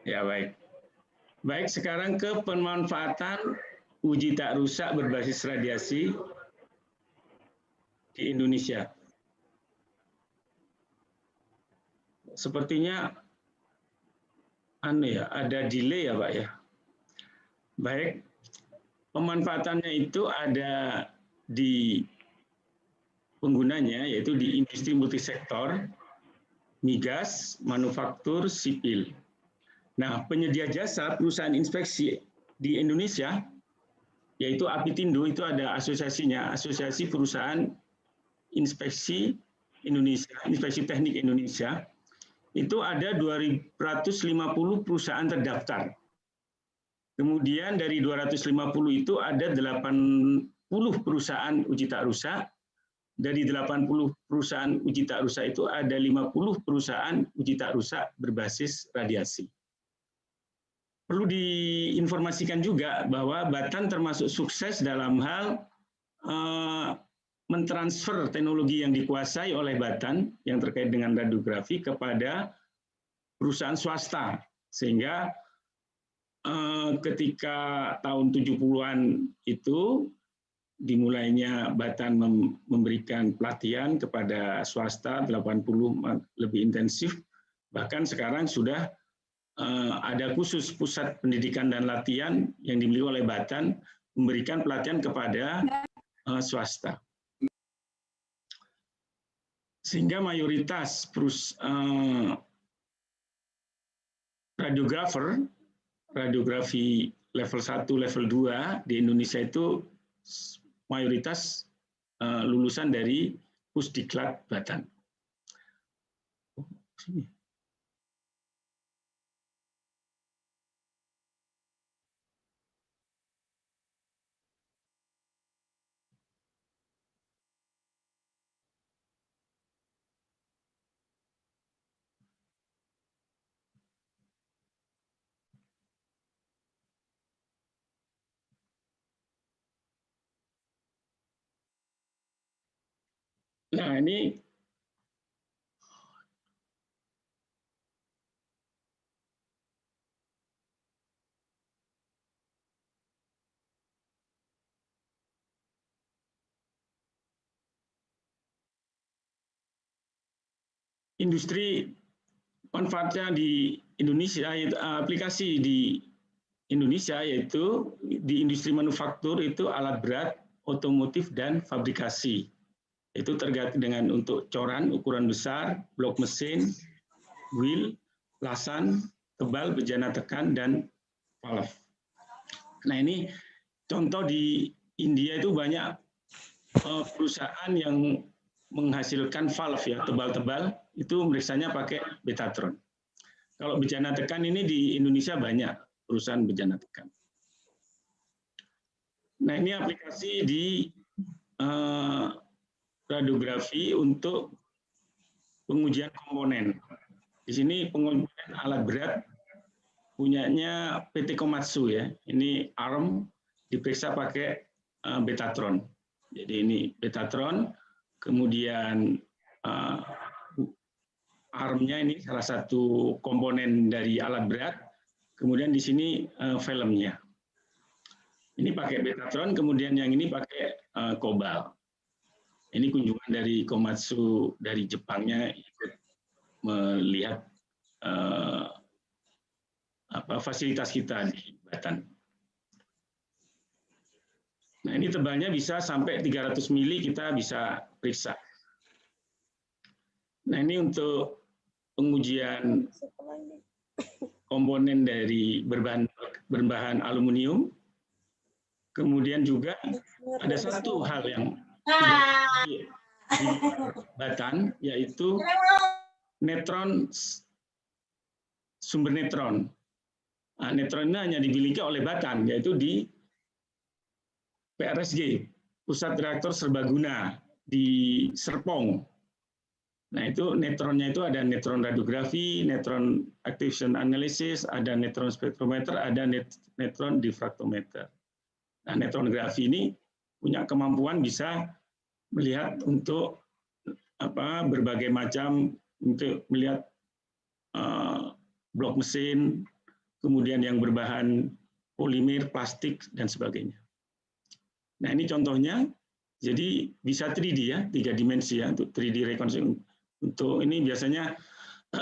Ya, baik. Baik, sekarang ke pemanfaatan uji tak rusak berbasis radiasi di Indonesia. Sepertinya ada delay ya, Pak ya. Baik, pemanfaatannya itu ada di penggunanya, yaitu di industri multisektor, migas, manufaktur, sipil. Nah, penyedia jasa perusahaan inspeksi di Indonesia, yaitu APiTindo, itu ada asosiasinya, Asosiasi Perusahaan Inspeksi Indonesia, Inspeksi Teknik Indonesia, itu ada 250 perusahaan terdaftar. Kemudian dari 250 itu ada 80 perusahaan uji tak rusak. Dari 80 perusahaan uji tak rusak itu ada 50 perusahaan uji tak rusak berbasis radiasi. Perlu diinformasikan juga bahwa Batan termasuk sukses dalam hal mentransfer teknologi yang dikuasai oleh Batan yang terkait dengan radiografi kepada perusahaan swasta, sehingga ketika tahun 70-an itu dimulainya Batan memberikan pelatihan kepada swasta 80 lebih intensif, bahkan sekarang sudah ada khusus pusat pendidikan dan latihan yang dimiliki oleh Batan memberikan pelatihan kepada swasta. Sehingga mayoritas radiografi level 1, level 2 di Indonesia itu mayoritas lulusan dari Pusdiklat Batan. Nah, ini industri manfaatnya di Indonesia, aplikasi di Indonesia yaitu di industri manufaktur itu alat berat, otomotif, dan fabrikasi. Itu terkait dengan untuk coran ukuran besar, blok mesin, wheel, lasan, tebal, bejana tekan, dan valve. Nah, ini contoh di India itu banyak perusahaan yang menghasilkan valve ya, tebal-tebal, itu meriksanya pakai Betatron. Kalau bejana tekan ini di Indonesia banyak perusahaan bejana tekan. Nah, ini aplikasi di radiografi untuk pengujian komponen. Di sini pengujian alat berat punyanya PT Komatsu ya. Ini ARM diperiksa pakai Betatron. Jadi ini Betatron, kemudian ARM-nya ini salah satu komponen dari alat berat. Kemudian di sini filmnya. Ini pakai Betatron, kemudian yang ini pakai Cobalt. Ini kunjungan dari Komatsu dari Jepangnya ikut melihat fasilitas kita di Batan. Nah, ini tebalnya bisa sampai 300 mili kita bisa periksa. Nah, ini untuk pengujian komponen dari berbahan aluminium. Kemudian juga ada satu hal yang di Batan, yaitu netron, sumber netron. Nah, netron ini hanya dimiliki oleh Batan, yaitu di PRSG, Pusat Reaktor Serbaguna di Serpong. Nah, itu netronnya itu ada netron radiografi, netron activation analysis, ada netron spektrometer, ada netron diffractometer. Nah, netronografi ini punya kemampuan bisa melihat untuk berbagai macam, untuk melihat blok mesin, kemudian yang berbahan polimer, plastik, dan sebagainya. Nah, ini contohnya, jadi bisa 3D ya, 3 dimensi ya, untuk 3D reconstruction. Untuk ini biasanya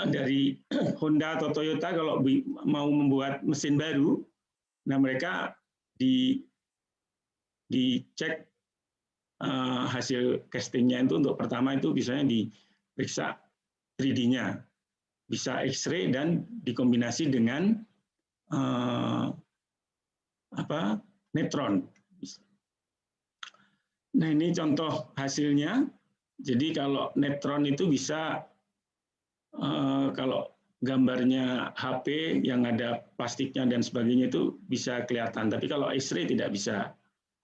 dari Honda atau Toyota kalau mau membuat mesin baru, nah mereka dicek hasil castingnya itu untuk pertama itu biasanya diperiksa 3D-nya, bisa X-ray dan dikombinasi dengan neutron. Nah, ini contoh hasilnya. Jadi kalau neutron itu bisa, kalau gambarnya HP yang ada plastiknya dan sebagainya itu bisa kelihatan. Tapi kalau X-ray tidak bisa,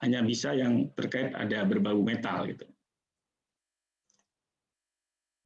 hanya bisa yang terkait ada berbau metal gitu.